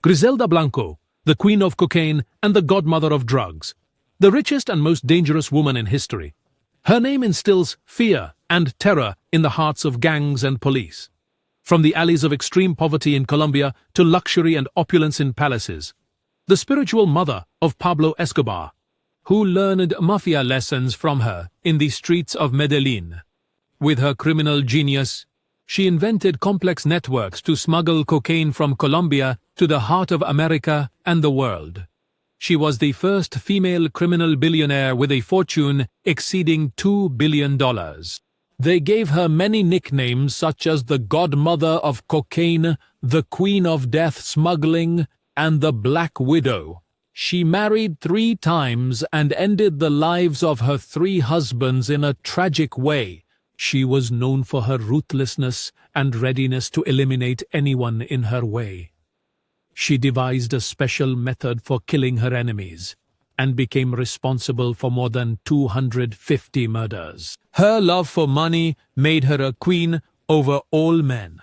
Griselda Blanco, the queen of cocaine and the godmother of drugs, the richest and most dangerous woman in history. Her name instills fear and terror in the hearts of gangs and police. From the alleys of extreme poverty in Colombia to luxury and opulence in palaces. The spiritual mother of Pablo Escobar, who learned mafia lessons from her in the streets of Medellin. With her criminal genius, she invented complex networks to smuggle cocaine from Colombia to the heart of America and the world. She was the first female criminal billionaire with a fortune exceeding $2 billion. They gave her many nicknames such as the Godmother of Cocaine, the Queen of Death Smuggling, and the Black Widow. She married 3 times and ended the lives of her 3 husbands in a tragic way. She was known for her ruthlessness and readiness to eliminate anyone in her way. She devised a special method for killing her enemies and became responsible for more than 250 murders. Her love for money made her a queen over all men.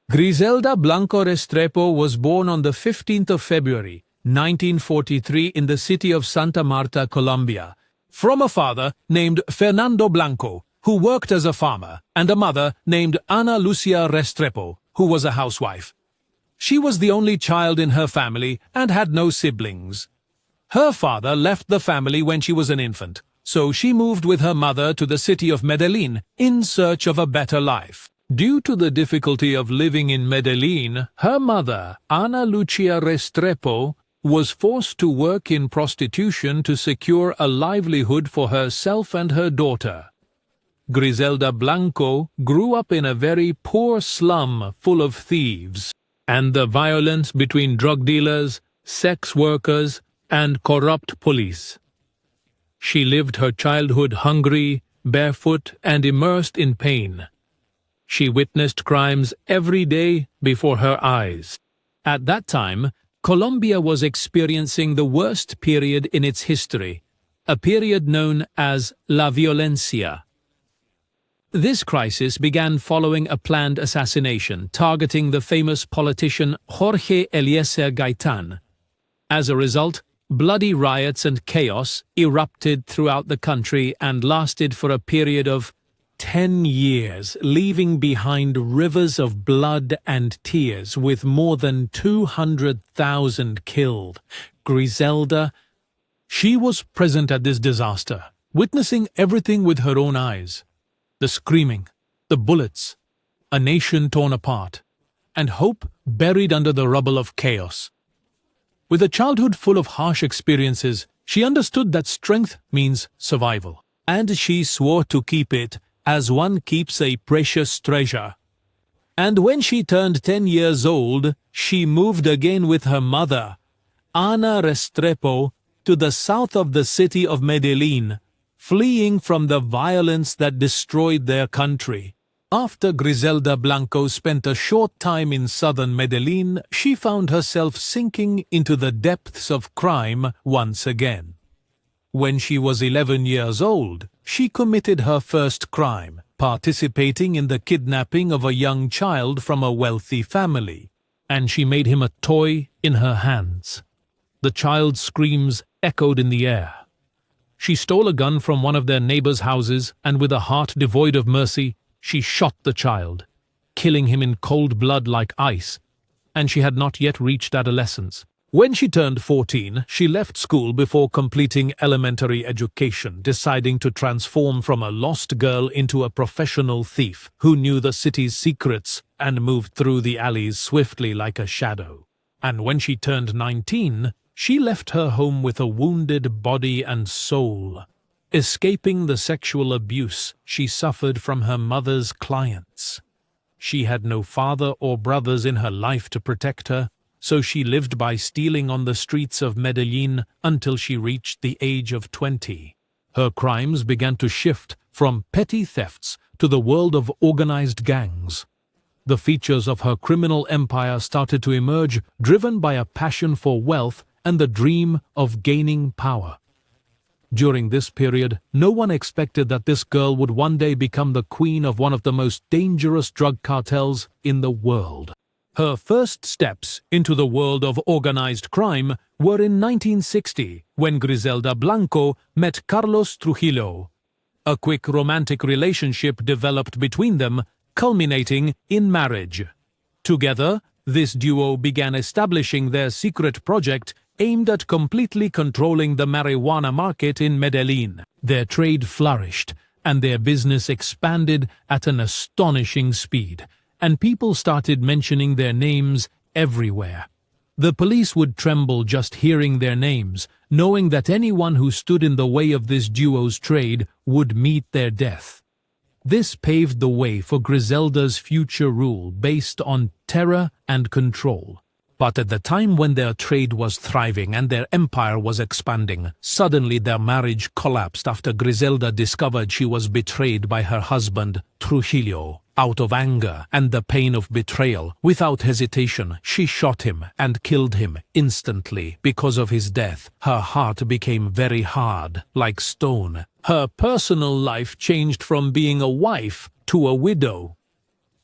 Griselda Blanco Restrepo was born on the 15th of February, 1943 in the city of Santa Marta, Colombia, from a father named Fernando Blanco, who worked as a farmer, and a mother named Ana Lucia Restrepo, who was a housewife. She was the only child in her family and had no siblings. Her father left the family when she was an infant, so she moved with her mother to the city of Medellin in search of a better life. Due to the difficulty of living in Medellin, her mother, Ana Lucia Restrepo, was forced to work in prostitution to secure a livelihood for herself and her daughter. Griselda Blanco grew up in a very poor slum full of thieves, and the violence between drug dealers, sex workers, and corrupt police. She lived her childhood hungry, barefoot, and immersed in pain. She witnessed crimes every day before her eyes. At that time, Colombia was experiencing the worst period in its history, a period known as La Violencia. This crisis began following a planned assassination targeting the famous politician Jorge Eliezer Gaitan. As a result, bloody riots and chaos erupted throughout the country and lasted for a period of 10 years, leaving behind rivers of blood and tears with more than 200,000 killed. Griselda, she was present at this disaster, witnessing everything with her own eyes. The screaming, the bullets, a nation torn apart, and hope buried under the rubble of chaos. With a childhood full of harsh experiences, she understood that strength means survival, and she swore to keep it as one keeps a precious treasure. And when she turned 10 years old, she moved again with her mother, Ana Restrepo, to the south of the city of Medellin, fleeing from the violence that destroyed their country. After Griselda Blanco spent a short time in southern Medellin, she found herself sinking into the depths of crime once again. When she was 11 years old, she committed her first crime, participating in the kidnapping of a young child from a wealthy family, and she made him a toy in her hands. The child's screams echoed in the air. She stole a gun from one of their neighbors' houses, and with a heart devoid of mercy, she shot the child, killing him in cold blood like ice, and she had not yet reached adolescence. When she turned 14, she left school before completing elementary education, deciding to transform from a lost girl into a professional thief who knew the city's secrets and moved through the alleys swiftly like a shadow. And when she turned 19, she left her home with a wounded body and soul, escaping the sexual abuse she suffered from her mother's clients. She had no father or brothers in her life to protect her, so she lived by stealing on the streets of Medellin until she reached the age of 20. Her crimes began to shift from petty thefts to the world of organized gangs. The features of her criminal empire started to emerge, driven by a passion for wealth and the dream of gaining power. During this period, no one expected that this girl would one day become the queen of one of the most dangerous drug cartels in the world. Her first steps into the world of organized crime were in 1960 when Griselda Blanco met Carlos Trujillo. A quick romantic relationship developed between them, culminating in marriage. Together, this duo began establishing their secret project aimed at completely controlling the marijuana market in Medellin. Their trade flourished, and their business expanded at an astonishing speed, and people started mentioning their names everywhere. The police would tremble just hearing their names, knowing that anyone who stood in the way of this duo's trade would meet their death. This paved the way for Griselda's future rule based on terror and control. But at the time when their trade was thriving and their empire was expanding, suddenly their marriage collapsed after Griselda discovered she was betrayed by her husband, Trujillo. Out of anger and the pain of betrayal, without hesitation, she shot him and killed him instantly. Because of his death, her heart became very hard, like stone. Her personal life changed from being a wife to a widow.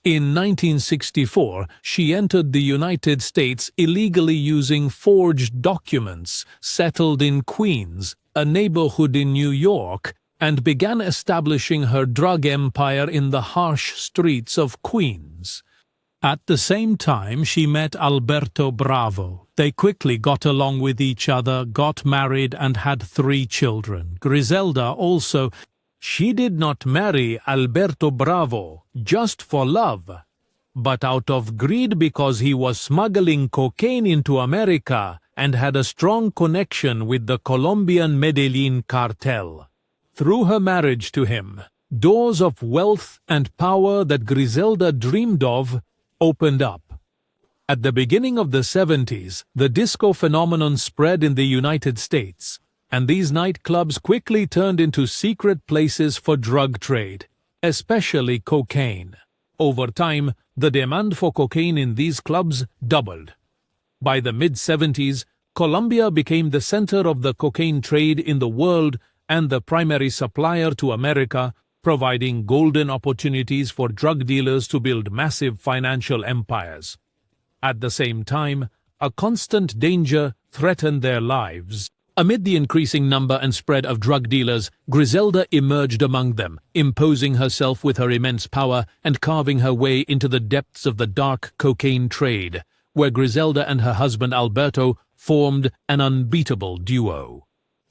In 1964, she entered the United States illegally using forged documents, settled in Queens, a neighborhood in New York, and began establishing her drug empire in the harsh streets of Queens. At the same time, she met Alberto Bravo. They quickly got along with each other, got married, and had 3 children. Griselda also. She did not marry Alberto Bravo just for love, but out of greed because he was smuggling cocaine into America and had a strong connection with the Colombian Medellin cartel. Through her marriage to him, doors of wealth and power that Griselda dreamed of opened up. At the beginning of the 70s, the disco phenomenon spread in the United States, and these nightclubs quickly turned into secret places for drug trade, especially cocaine. Over time, the demand for cocaine in these clubs doubled. By the mid-70s, Colombia became the center of the cocaine trade in the world and the primary supplier to America, providing golden opportunities for drug dealers to build massive financial empires. At the same time, a constant danger threatened their lives. Amid the increasing number and spread of drug dealers, Griselda emerged among them, imposing herself with her immense power and carving her way into the depths of the dark cocaine trade, where Griselda and her husband Alberto formed an unbeatable duo.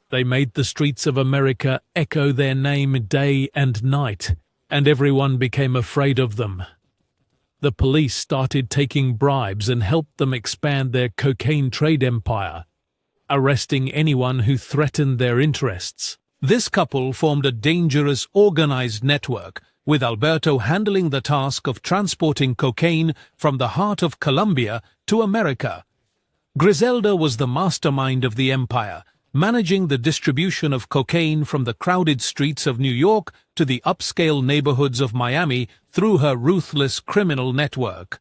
They made the streets of America echo their name day and night, and everyone became afraid of them. The police started taking bribes and helped them expand their cocaine trade empire, arresting anyone who threatened their interests. This couple formed a dangerous, organized network, with Alberto handling the task of transporting cocaine from the heart of Colombia to America. Griselda was the mastermind of the empire, managing the distribution of cocaine from the crowded streets of New York to the upscale neighborhoods of Miami through her ruthless criminal network.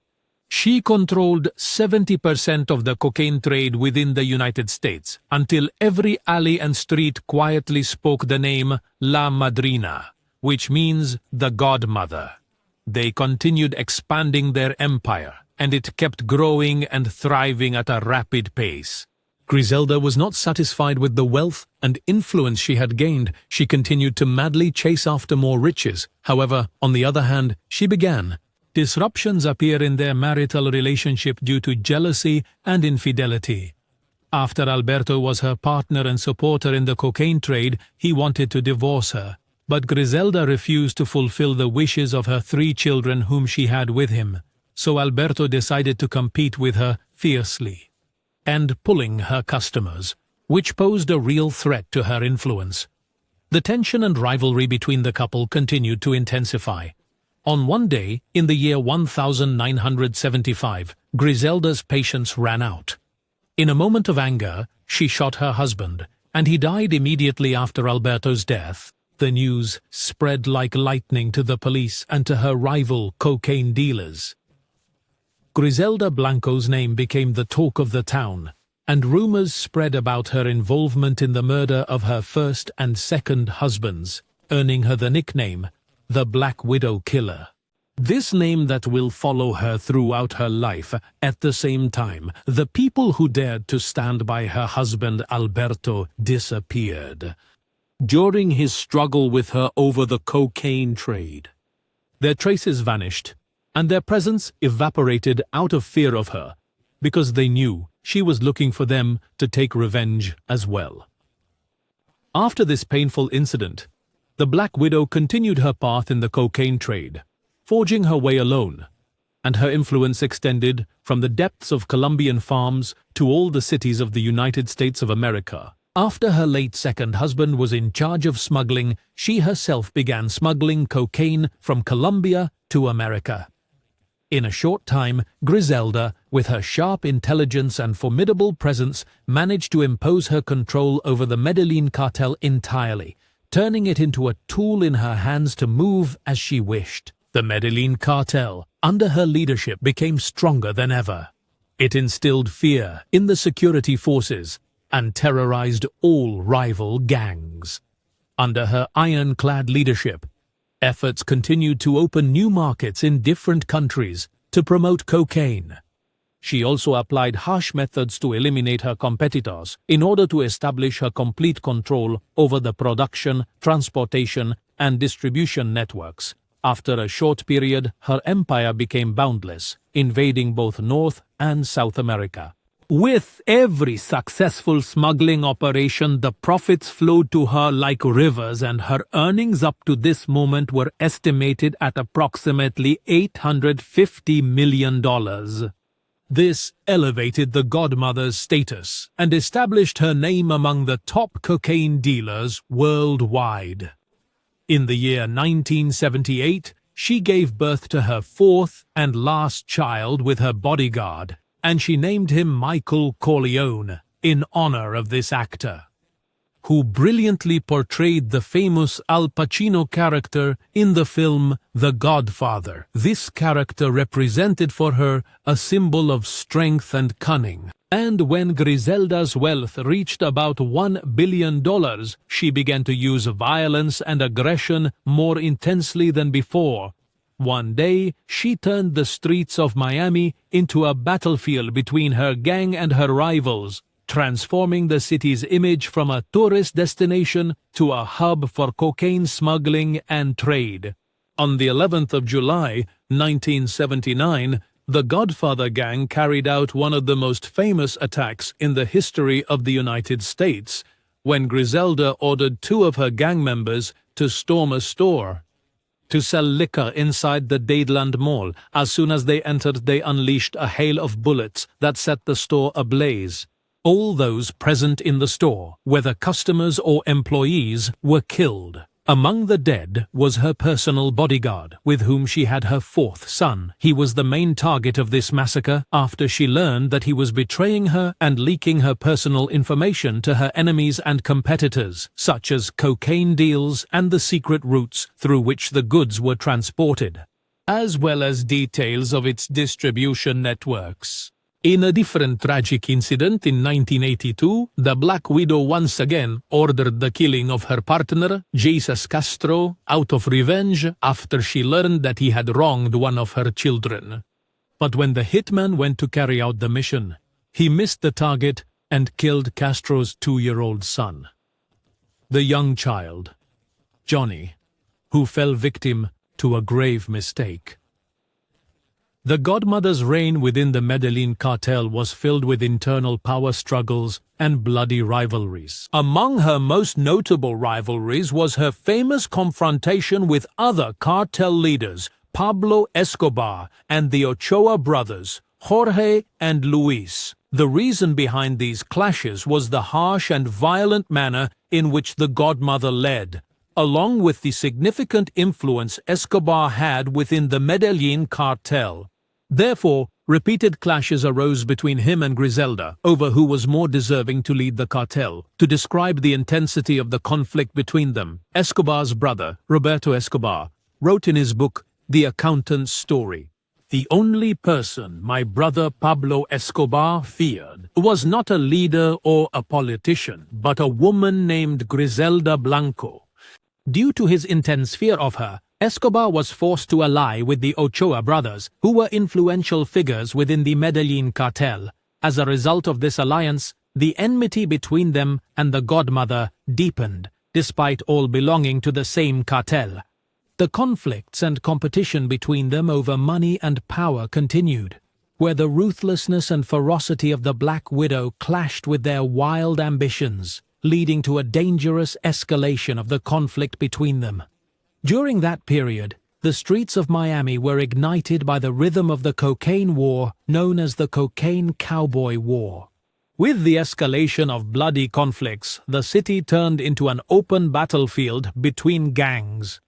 She controlled 70% of the cocaine trade within the United States, until every alley and street quietly spoke the name La Madrina, which means the godmother. They continued expanding their empire, and it kept growing and thriving at a rapid pace. Griselda was not satisfied with the wealth and influence she had gained. She continued to madly chase after more riches. However, on the other hand, she began. Disruptions appear in their marital relationship due to jealousy and infidelity. After Alberto was her partner and supporter in the cocaine trade, he wanted to divorce her. But Griselda refused to fulfill the wishes of her 3 children whom she had with him. So Alberto decided to compete with her fiercely, and pulling her customers, which posed a real threat to her influence. The tension and rivalry between the couple continued to intensify. On one day, in the year 1975, Griselda's patience ran out. In a moment of anger, she shot her husband, and he died immediately after Alberto's death. The news spread like lightning to the police and to her rival cocaine dealers. Griselda Blanco's name became the talk of the town, and rumors spread about her involvement in the murder of her first and second husbands, earning her the nickname, the Black Widow Killer. This name that will follow her throughout her life. At the same time, the people who dared to stand by her husband Alberto disappeared during his struggle with her over the cocaine trade. Their traces vanished, and their presence evaporated out of fear of her, because they knew she was looking for them to take revenge as well. After this painful incident, the Black Widow continued her path in the cocaine trade, forging her way alone, and her influence extended from the depths of Colombian farms to all the cities of the United States of America. After her late second husband was in charge of smuggling, she herself began smuggling cocaine from Colombia to America. In a short time, Griselda, with her sharp intelligence and formidable presence, managed to impose her control over the Medellin cartel entirely, turning it into a tool in her hands to move as she wished. The Medellin cartel, under her leadership, became stronger than ever. It instilled fear in the security forces and terrorized all rival gangs. Under her ironclad leadership, efforts continued to open new markets in different countries to promote cocaine. She also applied harsh methods to eliminate her competitors in order to establish her complete control over the production, transportation, and distribution networks. After a short period, her empire became boundless, invading both North and South America. With every successful smuggling operation, the profits flowed to her like rivers, and her earnings up to this moment were estimated at approximately $850 million. This elevated the godmother's status and established her name among the top cocaine dealers worldwide. In the year 1978, she gave birth to her fourth and last child with her bodyguard, and she named him Michael Corleone in honor of this actor, who brilliantly portrayed the famous Al Pacino character in the film The Godfather. This character represented for her a symbol of strength and cunning. And when Griselda's wealth reached about $1 billion, she began to use violence and aggression more intensely than before. One day, she turned the streets of Miami into a battlefield between her gang and her rivals, transforming the city's image from a tourist destination to a hub for cocaine smuggling and trade. On the 11th of July, 1979, the Godfather gang carried out one of the most famous attacks in the history of the United States, when Griselda ordered two of her gang members to storm a store to sell liquor inside the Dadeland Mall. As soon as they entered, they unleashed a hail of bullets that set the store ablaze. All those present in the store, whether customers or employees, were killed. Among the dead was her personal bodyguard, with whom she had her fourth son. He was the main target of this massacre after she learned that he was betraying her and leaking her personal information to her enemies and competitors, such as cocaine deals and the secret routes through which the goods were transported, as well as details of its distribution networks. In a different tragic incident in 1982, the Black Widow once again ordered the killing of her partner, Jesus Castro, out of revenge after she learned that he had wronged one of her children. But when the hitman went to carry out the mission, he missed the target and killed Castro's 2-year-old son. The young child, Johnny, who fell victim to a grave mistake. The godmother's reign within the Medellin cartel was filled with internal power struggles and bloody rivalries. Among her most notable rivalries was her famous confrontation with other cartel leaders, Pablo Escobar and the Ochoa brothers, Jorge and Luis. The reason behind these clashes was the harsh and violent manner in which the godmother led, along with the significant influence Escobar had within the Medellin cartel. Therefore, repeated clashes arose between him and Griselda over who was more deserving to lead the cartel. To describe the intensity of the conflict between them, Escobar's brother, Roberto Escobar, wrote in his book, The Accountant's Story, "The only person my brother Pablo Escobar feared was not a leader or a politician, but a woman named Griselda Blanco. Due to his intense fear of her, Escobar was forced to ally with the Ochoa brothers, who were influential figures within the Medellin cartel. As a result of this alliance, the enmity between them and the godmother deepened, despite all belonging to the same cartel. The conflicts and competition between them over money and power continued, where the ruthlessness and ferocity of the Black Widow clashed with their wild ambitions, leading to a dangerous escalation of the conflict between them. During that period, the streets of Miami were ignited by the rhythm of the cocaine war known as the Cocaine Cowboy War. With the escalation of bloody conflicts, the city turned into an open battlefield between gangs.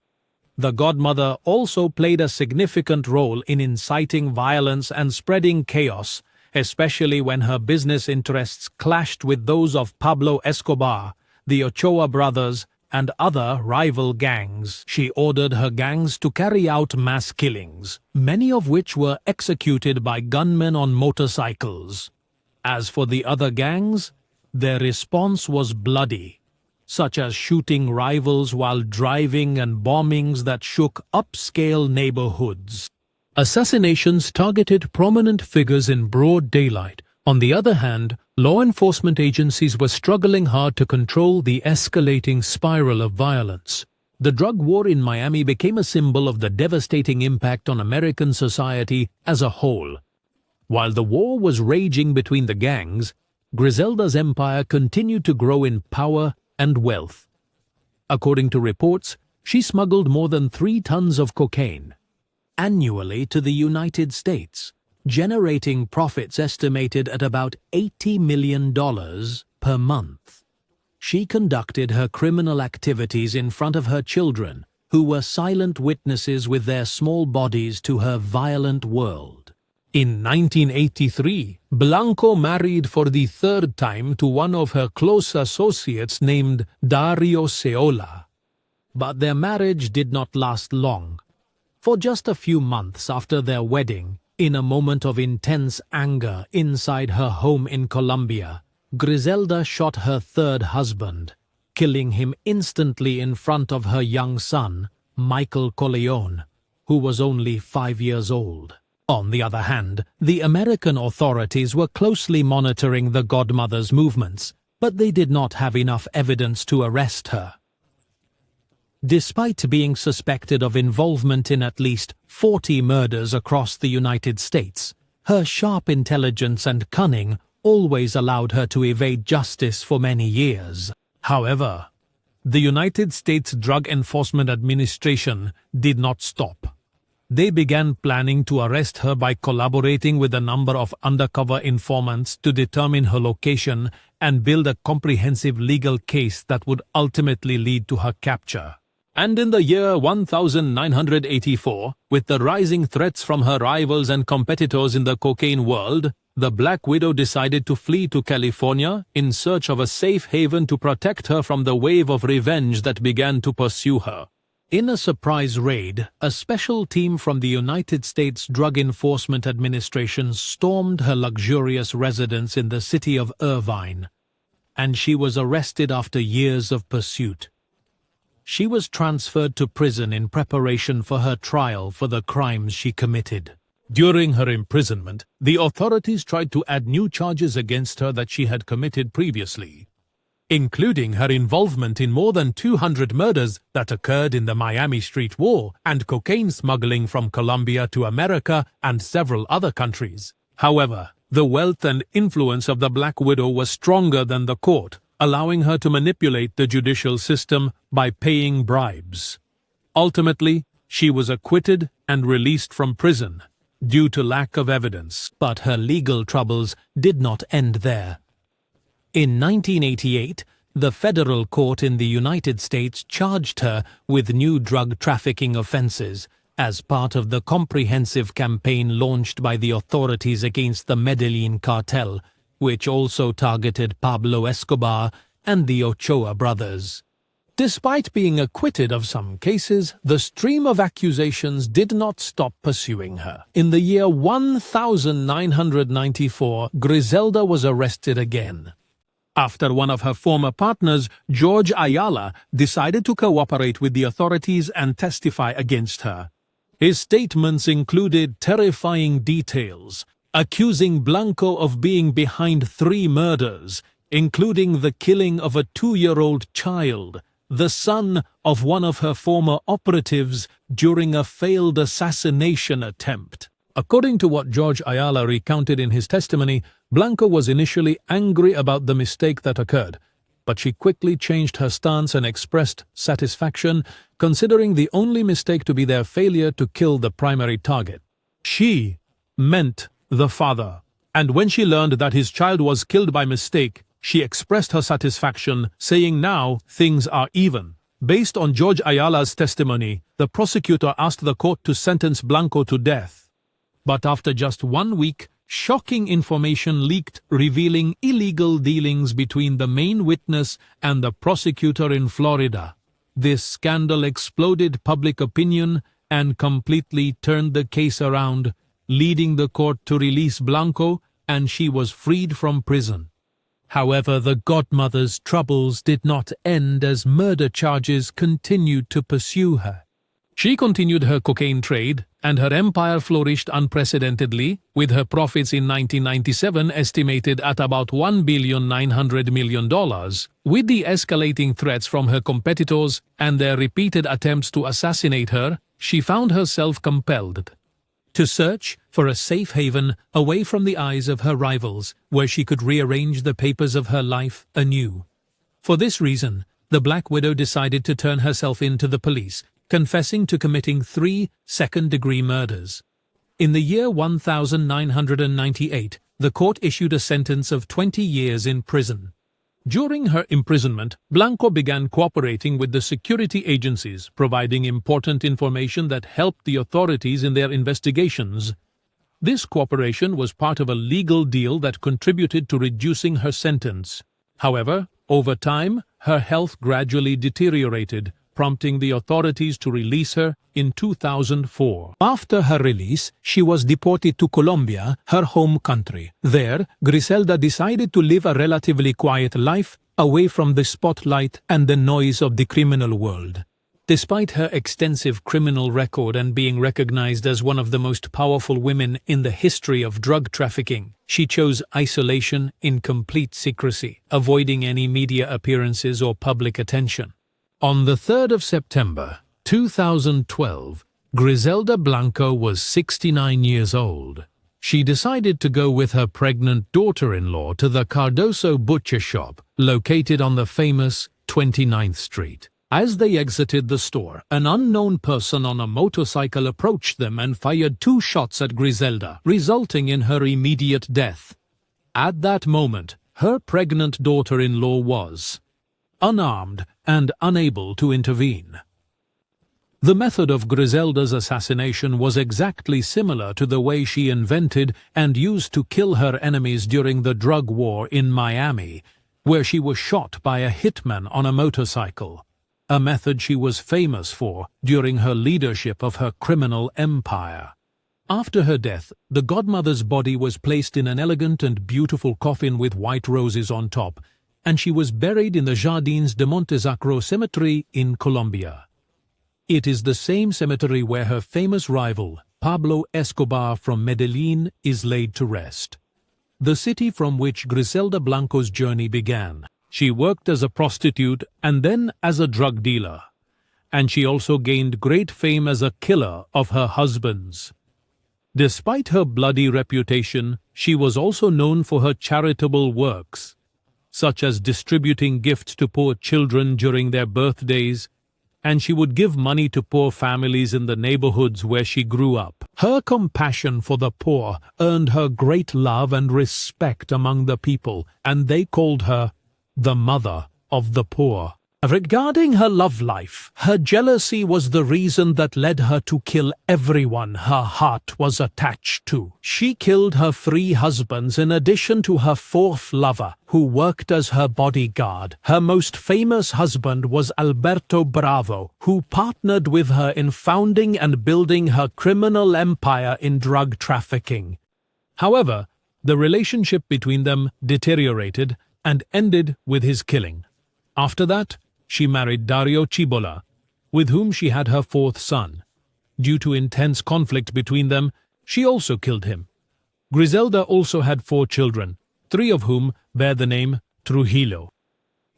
The godmother also played a significant role in inciting violence and spreading chaos, especially when her business interests clashed with those of Pablo Escobar, the Ochoa brothers, and other rival gangs. She ordered her gangs to carry out mass killings, many of which were executed by gunmen on motorcycles. As for the other gangs, their response was bloody, such as shooting rivals while driving and bombings that shook upscale neighborhoods. Assassinations targeted prominent figures in broad daylight. On the other hand, law enforcement agencies were struggling hard to control the escalating spiral of violence. The drug war in Miami became a symbol of the devastating impact on American society as a whole. While the war was raging between the gangs, Griselda's empire continued to grow in power and wealth. According to reports, she smuggled more than 3 tons of cocaine annually to the United States, generating profits estimated at about $80 million per month. She conducted her criminal activities in front of her children, who were silent witnesses with their small bodies to her violent world. In 1983, Blanco married for the 3rd time to one of her close associates named Dario Ceola. But their marriage did not last long. For just a few months after their wedding, in a moment of intense anger inside her home in Colombia, Griselda shot her 3rd husband, killing him instantly in front of her young son, Michael Corleone, who was only 5 years old. On the other hand, the American authorities were closely monitoring the godmother's movements, but they did not have enough evidence to arrest her. Despite being suspected of involvement in at least 40 murders across the United States, her sharp intelligence and cunning always allowed her to evade justice for many years. However, the United States Drug Enforcement Administration did not stop. They began planning to arrest her by collaborating with a number of undercover informants to determine her location and build a comprehensive legal case that would ultimately lead to her capture. And in the year 1984, with the rising threats from her rivals and competitors in the cocaine world, the Black Widow decided to flee to California in search of a safe haven to protect her from the wave of revenge that began to pursue her. In a surprise raid, a special team from the United States Drug Enforcement Administration stormed her luxurious residence in the city of Irvine, and she was arrested after years of pursuit. She was transferred to prison in preparation for her trial for the crimes she committed. During her imprisonment, the authorities tried to add new charges against her that she had committed previously, including her involvement in more than 200 murders that occurred in the Miami Street War and cocaine smuggling from Colombia to America and several other countries. However, the wealth and influence of the Black Widow was stronger than the court, allowing her to manipulate the judicial system by paying bribes. Ultimately, she was acquitted and released from prison due to lack of evidence. But her legal troubles did not end there. In 1988, the federal court in the United States charged her with new drug trafficking offenses as part of the comprehensive campaign launched by the authorities against the Medellin cartel, which also targeted Pablo Escobar and the Ochoa brothers. Despite being acquitted of some cases, the stream of accusations did not stop pursuing her. In the year 1994, Griselda was arrested again. after one of her former partners, George Ayala, decided to cooperate with the authorities and testify against her. His statements included terrifying details, accusing Blanco of being behind 3 murders, including the killing of a 2-year-old child, the son of one of her former operatives, during a failed assassination attempt. According to what George Ayala recounted in his testimony, Blanco was initially angry about the mistake that occurred, but she quickly changed her stance and expressed satisfaction, considering the only mistake to be their failure to kill the primary target. She meant the father, and when she learned that his child was killed by mistake, she expressed her satisfaction, saying now things are even. Based on George Ayala's testimony, the prosecutor asked the court to sentence Blanco to death. But after just 1 week, shocking information leaked revealing illegal dealings between the main witness and the prosecutor in Florida. This scandal exploded public opinion and completely turned the case around, leading the court to release Blanco, and she was freed from prison. However, the godmother's troubles did not end as murder charges continued to pursue her. She continued her cocaine trade, and her empire flourished unprecedentedly, with her profits in 1997 estimated at about $1.9 billion. With the escalating threats from her competitors and their repeated attempts to assassinate her, she found herself compelled to search for a safe haven away from the eyes of her rivals, where she could rearrange the papers of her life anew. For this reason, the Black Widow decided to turn herself in to the police, confessing to committing 3 second-degree murders. In the year 1998, the court issued a sentence of 20 years in prison. During her imprisonment, Blanco began cooperating with the security agencies, providing important information that helped the authorities in their investigations. This cooperation was part of a legal deal that contributed to reducing her sentence. However, over time, her health gradually deteriorated, prompting the authorities to release her in 2004. After her release, she was deported to Colombia, her home country. There, Griselda decided to live a relatively quiet life, away from the spotlight and the noise of the criminal world. Despite her extensive criminal record and being recognized as one of the most powerful women in the history of drug trafficking, she chose isolation in complete secrecy, avoiding any media appearances or public attention. On the 3rd of September, 2012, Griselda Blanco was 69 years old. She decided to go with her pregnant daughter-in-law to the Cardoso butcher shop, located on the famous 29th Street. As they exited the store, an unknown person on a motorcycle approached them and fired 2 shots at Griselda, resulting in her immediate death. At that moment, her pregnant daughter-in-law was unarmed and unable to intervene. The method of Griselda's assassination was exactly similar to the way she invented and used to kill her enemies during the drug war in Miami, where she was shot by a hitman on a motorcycle, a method she was famous for during her leadership of her criminal empire. After her death, the godmother's body was placed in an elegant and beautiful coffin with white roses on top, and she was buried in the Jardins de Montesacro cemetery in Colombia. It is the same cemetery where her famous rival, Pablo Escobar from Medellin, is laid to rest. The city from which Griselda Blanco's journey began. She worked as a prostitute and then as a drug dealer, and she also gained great fame as a killer of her husbands. Despite her bloody reputation, she was also known for her charitable works, such as distributing gifts to poor children during their birthdays, and she would give money to poor families in the neighborhoods where she grew up. Her compassion for the poor earned her great love and respect among the people, and they called her the mother of the poor. Regarding her love life, her jealousy was the reason that led her to kill everyone her heart was attached to. She killed her 3 husbands in addition to her 4th lover, who worked as her bodyguard. Her most famous husband was Alberto Bravo, who partnered with her in founding and building her criminal empire in drug trafficking. However, the relationship between them deteriorated, and ended with his killing. After that, she married Dario Cibola, with whom she had her fourth son. Due to intense conflict between them, she also killed him. Griselda also had 4 children, 3 of whom bear the name Trujillo.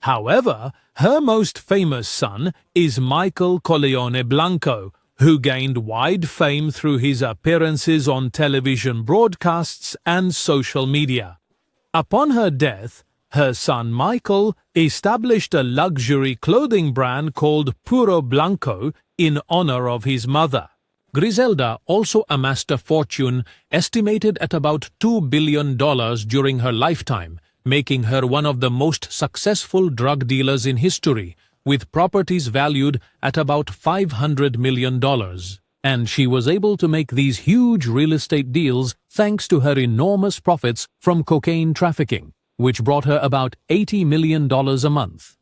However, her most famous son is Michael Corleone Blanco, who gained wide fame through his appearances on television broadcasts and social media. Upon her death, her son Michael established a luxury clothing brand called Puro Blanco in honor of his mother. Griselda also amassed a fortune estimated at about $2 billion during her lifetime, making her one of the most successful drug dealers in history, with properties valued at about $500 million. And she was able to make these huge real estate deals thanks to her enormous profits from cocaine trafficking, which brought her about $80 million a month.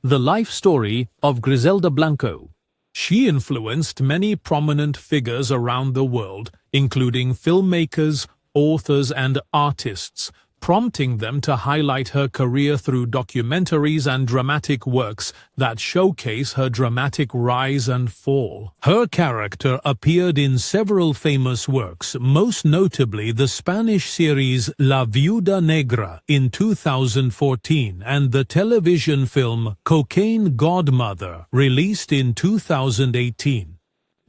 The life story of Griselda Blanco. She influenced many prominent figures around the world, including filmmakers, authors, and artists, prompting them to highlight her career through documentaries and dramatic works that showcase her dramatic rise and fall. Her character appeared in several famous works, most notably the Spanish series La Viuda Negra in 2014 and the television film Cocaine Godmother, released in 2018.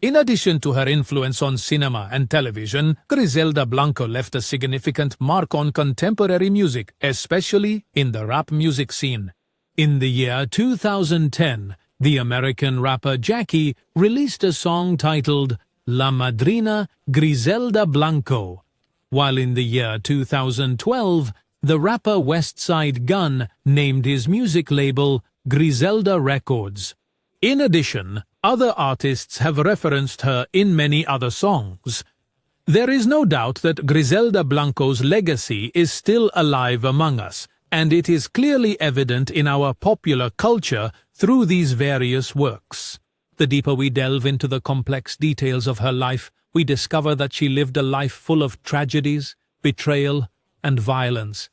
In addition to her influence on cinema and television, Griselda Blanco left a significant mark on contemporary music, especially in the rap music scene. In the year 2010, the American rapper Jackie released a song titled La Madrina Griselda Blanco, while in the year 2012, the rapper Westside Gunn named his music label Griselda Records. In addition, other artists have referenced her in many other songs. There is no doubt that Griselda Blanco's legacy is still alive among us, and it is clearly evident in our popular culture through these various works. The deeper we delve into the complex details of her life, we discover that she lived a life full of tragedies, betrayal, and violence,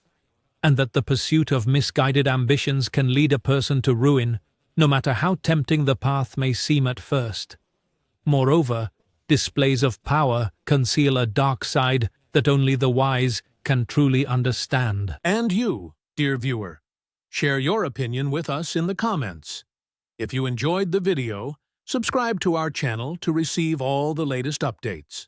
and that the pursuit of misguided ambitions can lead a person to ruin, no matter how tempting the path may seem at first. Moreover, displays of power conceal a dark side that only the wise can truly understand. And you, dear viewer, share your opinion with us in the comments. If you enjoyed the video, subscribe to our channel to receive all the latest updates.